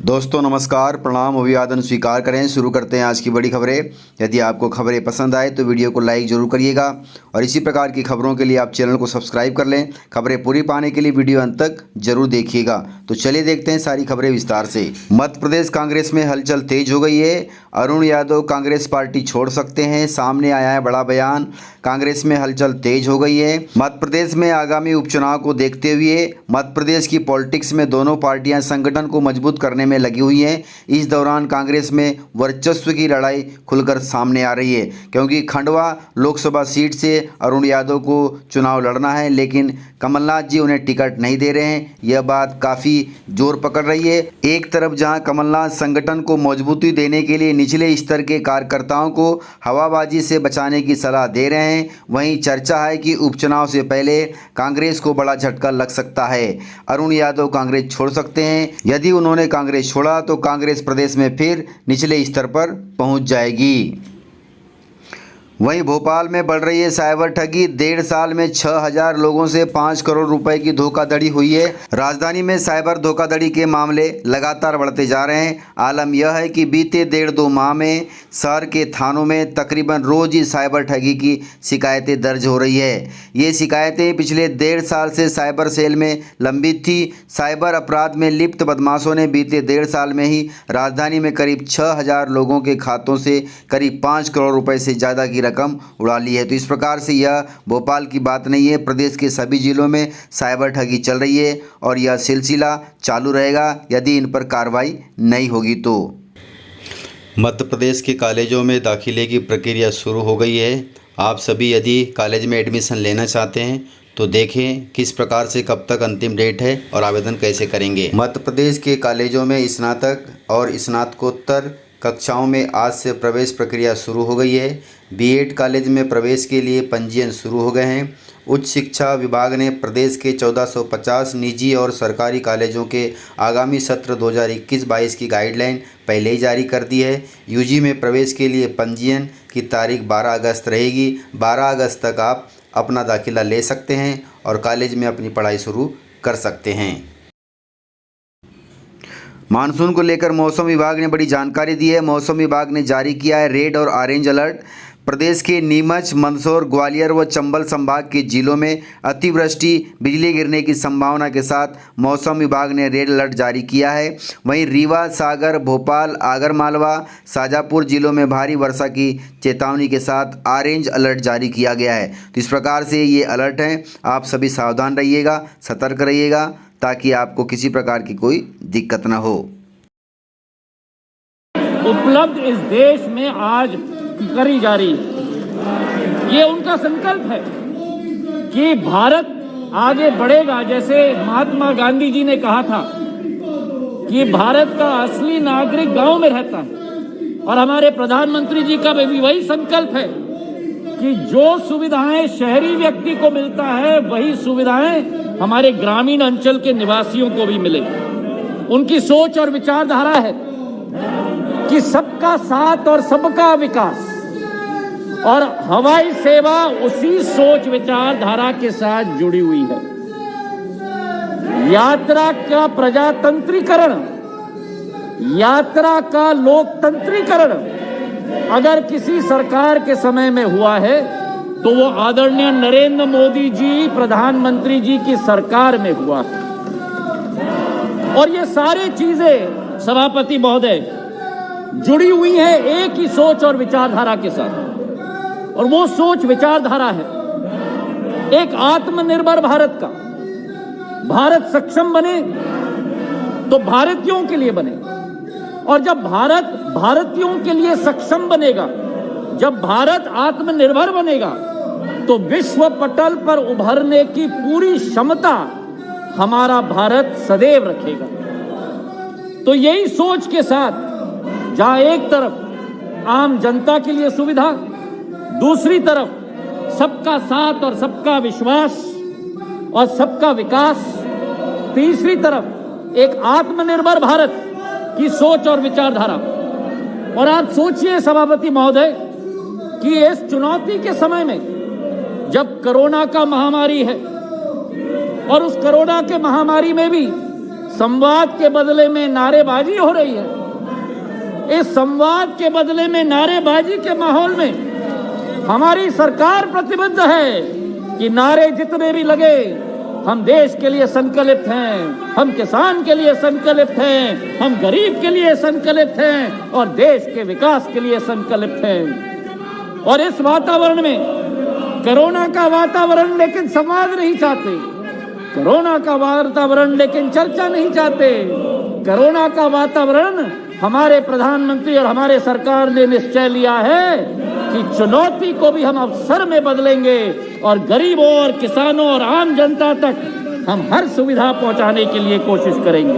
दोस्तों नमस्कार, प्रणाम, अभिवादन स्वीकार करें। शुरू करते हैं आज की बड़ी खबरें। यदि आपको खबरें पसंद आए तो वीडियो को लाइक जरूर करिएगा और इसी प्रकार की खबरों के लिए आप चैनल को सब्सक्राइब कर लें। खबरें पूरी पाने के लिए वीडियो अंत तक जरूर देखिएगा। तो चलिए देखते हैं सारी खबरें विस्तार से। मध्य प्रदेश कांग्रेस में हलचल तेज हो गई है। अरुण यादव कांग्रेस पार्टी छोड़ सकते हैं, सामने आया है बड़ा बयान। कांग्रेस में हलचल तेज हो गई है। मध्य प्रदेश में आगामी उपचुनाव को देखते हुए मध्य प्रदेश की पॉलिटिक्स में दोनों पार्टियां संगठन को मजबूत करने में लगी हुई हैं। इस दौरान कांग्रेस में वर्चस्व की लड़ाई खुलकर सामने आ रही है, क्योंकि खंडवा लोकसभा सीट से अरुण यादव को चुनाव लड़ना है, लेकिन कमलनाथ जी उन्हें टिकट नहीं दे रहे हैं। यह बात काफ़ी जोर पकड़ रही है। एक तरफ जहां कमलनाथ संगठन को मजबूती देने के लिए निचले स्तर के कार्यकर्ताओं को हवाबाजी से बचाने की सलाह दे रहे हैं, वहीं चर्चा है कि उपचुनाव से पहले कांग्रेस को बड़ा झटका लग सकता है। अरुण यादव कांग्रेस छोड़ सकते हैं। यदि उन्होंने कांग्रेस छोड़ा तो कांग्रेस प्रदेश में फिर निचले स्तर पर पहुंच जाएगी। वहीं भोपाल में बढ़ रही है साइबर ठगी। 1.5 साल में 6000 लोगों से 5 करोड़ रुपए की धोखाधड़ी हुई है। राजधानी में साइबर धोखाधड़ी के मामले लगातार बढ़ते जा रहे हैं। आलम यह है कि बीते 1.5-2 माह में शहर के थानों में तकरीबन रोज ही साइबर ठगी की शिकायतें दर्ज हो रही है। ये शिकायतें पिछले 1.5 साल से साइबर सेल में लंबित थी। साइबर अपराध में लिप्त बदमाशों ने बीते 1.5 साल में ही राजधानी में करीब 6000 लोगों के खातों से करीब 5 करोड़ रुपए से ज़्यादा की रकम उड़ा ली है। तो इस प्रकार से यह भोपाल की बात नहीं है, प्रदेश के सभी जिलों में साइबर ठगी चल रही है और यह सिलसिला चालू रहेगा यदि इन पर कार्रवाई नहीं होगी तो। मध्य प्रदेश के कॉलेजों में दाखिले की प्रक्रिया शुरू हो गई है। आप सभी यदि कॉलेज में एडमिशन लेना चाहते हैं तो देखें किस प्रकार से कब तक अंतिम डेट है और आवेदन कैसे करेंगे। मध्य प्रदेश के कॉलेजों में स्नातक और स्नातकोत्तर कक्षाओं में आज से प्रवेश प्रक्रिया शुरू हो गई है। बीएड कॉलेज में प्रवेश के लिए पंजीयन शुरू हो गए हैं। उच्च शिक्षा विभाग ने प्रदेश के 1450 निजी और सरकारी कॉलेजों के आगामी सत्र 2021-22 की गाइडलाइन पहले ही जारी कर दी है। यूजी में प्रवेश के लिए पंजीयन की तारीख 12 अगस्त रहेगी। 12 अगस्त तक आप अपना दाखिला ले सकते हैं और कॉलेज में अपनी पढ़ाई शुरू कर सकते हैं। मानसून को लेकर मौसम विभाग ने बड़ी जानकारी दी है। मौसम विभाग ने जारी किया है रेड और ऑरेंज अलर्ट। प्रदेश के नीमच, मंदसौर, ग्वालियर व चंबल संभाग के जिलों में अतिवृष्टि, बिजली गिरने की संभावना के साथ मौसम विभाग ने रेड अलर्ट जारी किया है। वहीं रीवा, सागर, भोपाल, आगरमालवा, शाजापुर जिलों में भारी वर्षा की चेतावनी के साथ ऑरेंज अलर्ट जारी किया गया है। तो इस प्रकार से ये अलर्ट हैं। आप सभी सावधान रहिएगा, सतर्क रहिएगा, ताकि आपको किसी प्रकार की कोई दिक्कत न हो। उपलब्ध इस देश में आज करी जा रही है। ये उनका संकल्प है कि भारत आगे बढ़ेगा। जैसे महात्मा गांधी जी ने कहा था कि भारत का असली नागरिक गांव में रहता है, और हमारे प्रधानमंत्री जी का भी वही संकल्प है कि जो सुविधाएं शहरी व्यक्ति को मिलता है वही सुविधाएं हमारे ग्रामीण अंचल के निवासियों को भी मिले। उनकी सोच और विचारधारा है कि सबका साथ और सबका विकास, और हवाई सेवा उसी सोच विचारधारा के साथ जुड़ी हुई है। यात्रा का प्रजातंत्रीकरण, यात्रा का लोकतंत्रीकरण अगर किसी सरकार के समय में हुआ है तो वो आदरणीय नरेंद्र मोदी जी प्रधानमंत्री जी की सरकार में हुआ है। और ये सारी चीजें सभापति महोदय जुड़ी हुई है एक ही सोच और विचारधारा के साथ, और वो सोच विचारधारा है एक आत्मनिर्भर भारत का। भारत सक्षम बने तो भारतीयों के लिए बने, और जब भारत भारतीयों के लिए सक्षम बनेगा, जब भारत आत्मनिर्भर बनेगा, तो विश्व पटल पर उभरने की पूरी क्षमता हमारा भारत सदैव रखेगा। तो यही सोच के साथ जहां एक तरफ आम जनता के लिए सुविधा, दूसरी तरफ सबका साथ और सबका विश्वास और सबका विकास, तीसरी तरफ एक आत्मनिर्भर भारत की सोच और विचारधारा। और आप सोचिए सभापति महोदय कि इस चुनौती के समय में जब कोरोना का महामारी है, और उस कोरोना के महामारी में भी संवाद के बदले में नारेबाजी हो रही है। इस संवाद के बदले में नारेबाजी के माहौल में हमारी सरकार प्रतिबद्ध है कि नारे जितने भी लगे, हम देश के लिए संकल्पित हैं, हम किसान के लिए संकल्पित हैं, हम गरीब के लिए संकल्पित हैं और देश के विकास के लिए संकल्पित हैं। और इस वातावरण में कोरोना का वातावरण लेकिन संवाद नहीं चाहते, कोरोना का वातावरण लेकिन चर्चा नहीं चाहते। कोरोना का वातावरण हमारे प्रधानमंत्री और हमारे सरकार ने निश्चय लिया है कि चुनौती को भी हम अवसर में बदलेंगे और गरीबों और किसानों और आम जनता तक हम हर सुविधा पहुंचाने के लिए कोशिश करेंगे।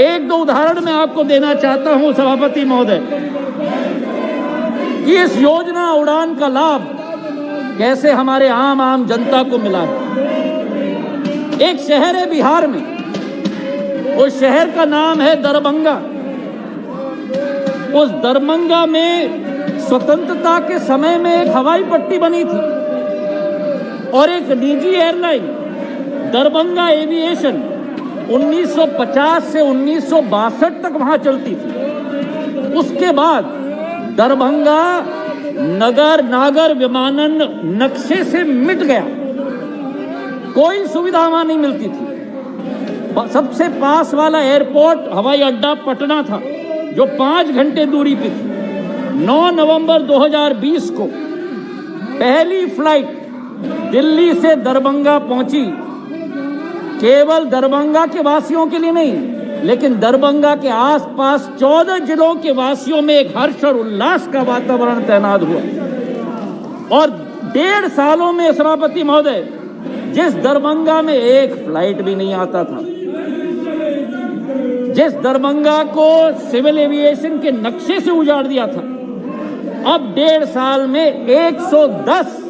एक दो उदाहरण मैं आपको देना चाहता हूं सभापति महोदय कि इस योजना उड़ान का लाभ कैसे हमारे आम जनता को मिला है। एक शहर है बिहार में, उस शहर का नाम है दरभंगा। उस दरभंगा में स्वतंत्रता के समय में एक हवाई पट्टी बनी थी और एक निजी एयरलाइन दरभंगा एविएशन 1950 से 1962 तक वहां चलती थी। उसके बाद दरभंगा नागर विमानन नक्शे से मिट गया, कोई सुविधा वहां नहीं मिलती थी। सबसे पास वाला एयरपोर्ट हवाई अड्डा पटना था जो 5 घंटे दूरी पे थी। 9 नवंबर 2020 को पहली फ्लाइट दिल्ली से दरभंगा पहुंची। केवल दरभंगा के वासियों के लिए नहीं, लेकिन दरभंगा के आसपास 14 जिलों के वासियों में एक हर्ष और उल्लास का वातावरण तैनात हुआ। और 1.5 सालों में सभापति महोदय जिस दरभंगा में एक फ्लाइट भी नहीं आता था, जिस दरभंगा को सिविल एविएशन के नक्शे से उजाड़ दिया था, अब 1.5 साल में 110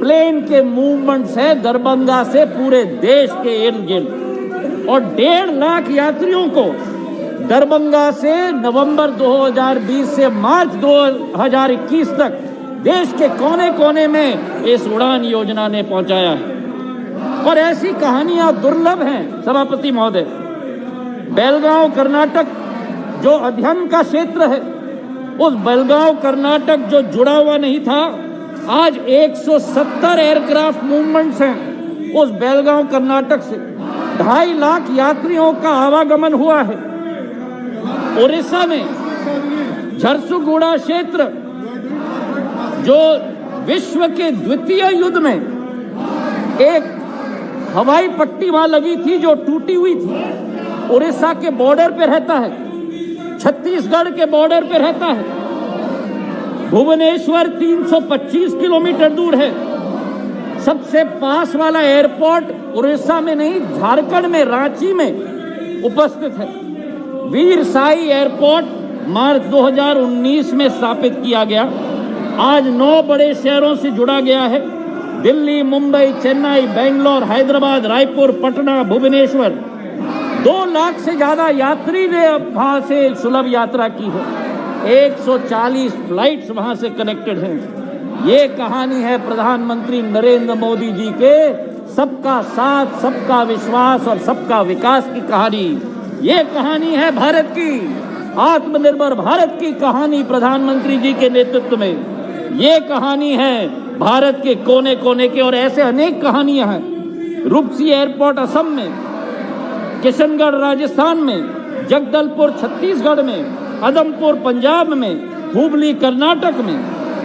प्लेन के मूवमेंट्स है दरभंगा से पूरे देश के इर्द गिर्द। और 1.5 लाख यात्रियों को दरभंगा से नवंबर 2020 से मार्च 2021 तक देश के कोने कोने में इस उड़ान योजना ने पहुंचाया है। और ऐसी कहानियां दुर्लभ हैं सभापति महोदय। बेलगांव कर्नाटक जो अध्ययन का क्षेत्र है, उस बेलगांव कर्नाटक जो जुड़ा हुआ नहीं था, आज 170 एयरक्राफ्ट मूवमेंट्स हैं उस बेलगांव कर्नाटक से। 2.5 लाख यात्रियों का आवागमन हुआ है। उड़ीसा में झरसुगुड़ा क्षेत्र जो विश्व के द्वितीय युद्ध में एक हवाई पट्टी वहां लगी थी जो टूटी हुई थी, उड़ीसा के बॉर्डर पे रहता है, छत्तीसगढ़ के बॉर्डर पे रहता है। भुवनेश्वर 325 किलोमीटर दूर है। सबसे पास वाला एयरपोर्ट उड़ीसा में नहीं, झारखंड में रांची में उपस्थित है। वीर साई एयरपोर्ट मार्च 2019 में स्थापित किया गया। आज 9 बड़े शहरों से जुड़ा गया है। दिल्ली, मुंबई, चेन्नई, बेंगलोर, हैदराबाद, रायपुर, पटना, भुवनेश्वर। 2 लाख से ज्यादा यात्री ने वहां से सुलभ यात्रा की है। 140 फ्लाइट्स वहां से कनेक्टेड हैं। ये कहानी है प्रधानमंत्री नरेंद्र मोदी जी के सबका साथ, सबका विश्वास और सबका विकास की कहानी। ये कहानी है भारत की, आत्मनिर्भर भारत की कहानी प्रधानमंत्री जी के नेतृत्व में। ये कहानी है भारत के कोने कोने के, और ऐसे अनेक कहानियां हैं। रूपसी एयरपोर्ट असम में, किशनगढ़ राजस्थान में, जगदलपुर छत्तीसगढ़ में, अदमपुर पंजाब में, हुबली कर्नाटक में।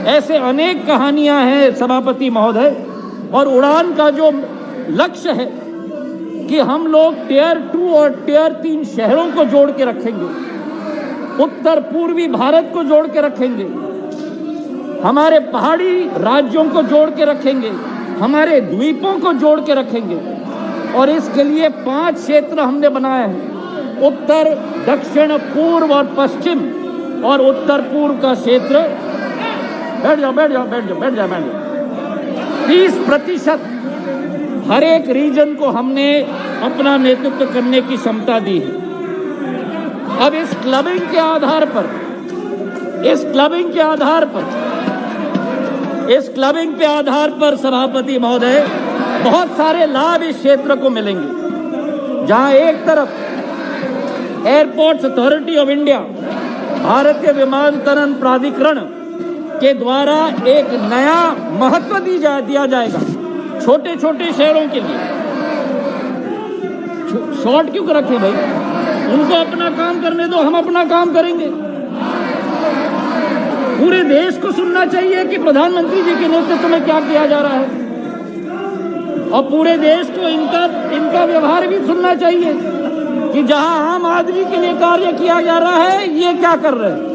ऐसे अनेक कहानियां हैं सभापति महोदय। और उड़ान का जो लक्ष्य है कि हम लोग टियर 2 और टियर 3 शहरों को जोड़ के रखेंगे, उत्तर पूर्वी भारत को जोड़ के रखेंगे, हमारे पहाड़ी राज्यों को जोड़ के रखेंगे, हमारे द्वीपों को जोड़ के रखेंगे। और इसके लिए 5 क्षेत्र हमने बनाए हैं, उत्तर, दक्षिण, पूर्व और पश्चिम। और उत्तर पूर्व का क्षेत्र, बैठ जाओ 30% हर एक रीजन को हमने अपना नेतृत्व करने की क्षमता दी है। अब इस क्लबिंग के आधार पर सभापति महोदय बहुत सारे लाभ इस क्षेत्र को मिलेंगे। जहां एक तरफ एयरपोर्ट्स अथॉरिटी ऑफ इंडिया, भारतीय विमानतरण प्राधिकरण के द्वारा एक नया महत्व दिया जाएगा छोटे छोटे शहरों के लिए। शॉर्ट क्यों रखे भाई, उनको अपना काम करने दो, हम अपना काम करेंगे। पूरे देश को सुनना चाहिए कि प्रधानमंत्री जी के नेतृत्व में क्या किया जा रहा है, और पूरे देश को इनका व्यवहार भी सुनना चाहिए कि जहां आम आदमी के लिए कार्य किया जा रहा है, ये क्या कर रहे हैं।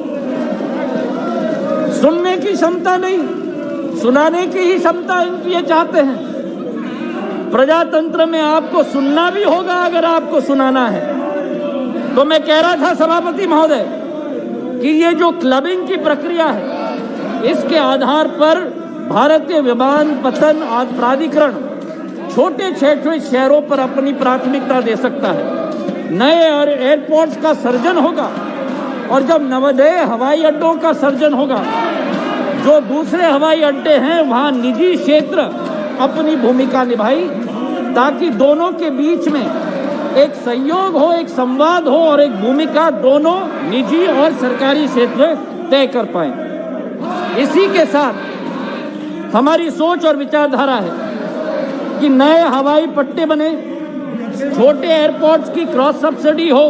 सुनने की क्षमता नहीं, सुनाने की ही क्षमता इनकी ये चाहते हैं। प्रजातंत्र में आपको सुनना भी होगा अगर आपको सुनाना है। तो मैं कह रहा था सभापति महोदय कि ये जो क्लबिंग की प्रक्रिया है, इसके आधार पर भारतीय विमानपत्तन प्राधिकरण छोटे छोटे शहरों पर अपनी प्राथमिकता दे सकता है। नए एयरपोर्ट्स का सर्जन होगा, और जब नवोदय हवाई अड्डों का सर्जन होगा, जो दूसरे हवाई अड्डे हैं वहां निजी क्षेत्र अपनी भूमिका निभाई, ताकि दोनों के बीच में एक सहयोग हो, एक संवाद हो, और एक भूमिका दोनों निजी और सरकारी क्षेत्र तय कर पाए। इसी के साथ हमारी सोच और विचारधारा है कि नए हवाई पट्टे बने, छोटे एयरपोर्ट्स की क्रॉस सब्सिडी हो,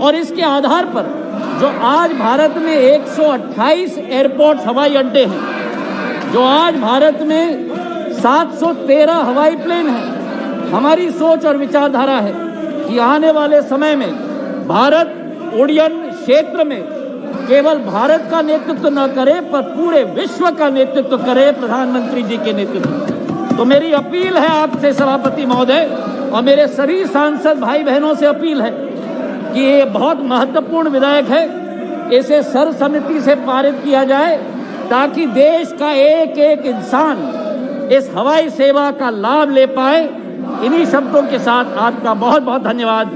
और इसके आधार पर जो आज भारत में 128 एयरपोर्ट्स हवाई अड्डे हैं, जो आज भारत में 713 हवाई प्लेन हैं, हमारी सोच और विचारधारा है कि आने वाले समय में भारत उड्डयन क्षेत्र में केवल भारत का नेतृत्व न करे, पर पूरे विश्व का नेतृत्व करे प्रधानमंत्री जी के नेतृत्व। तो मेरी अपील है आपसे सभापति महोदय, और मेरे सभी सांसद भाई बहनों से अपील है कि ये बहुत महत्वपूर्ण विधेयक है, इसे सर्वसम्मति से पारित किया जाए, ताकि देश का एक एक इंसान इस हवाई सेवा का लाभ ले पाए। इन्हीं शब्दों के साथ आपका बहुत बहुत धन्यवाद।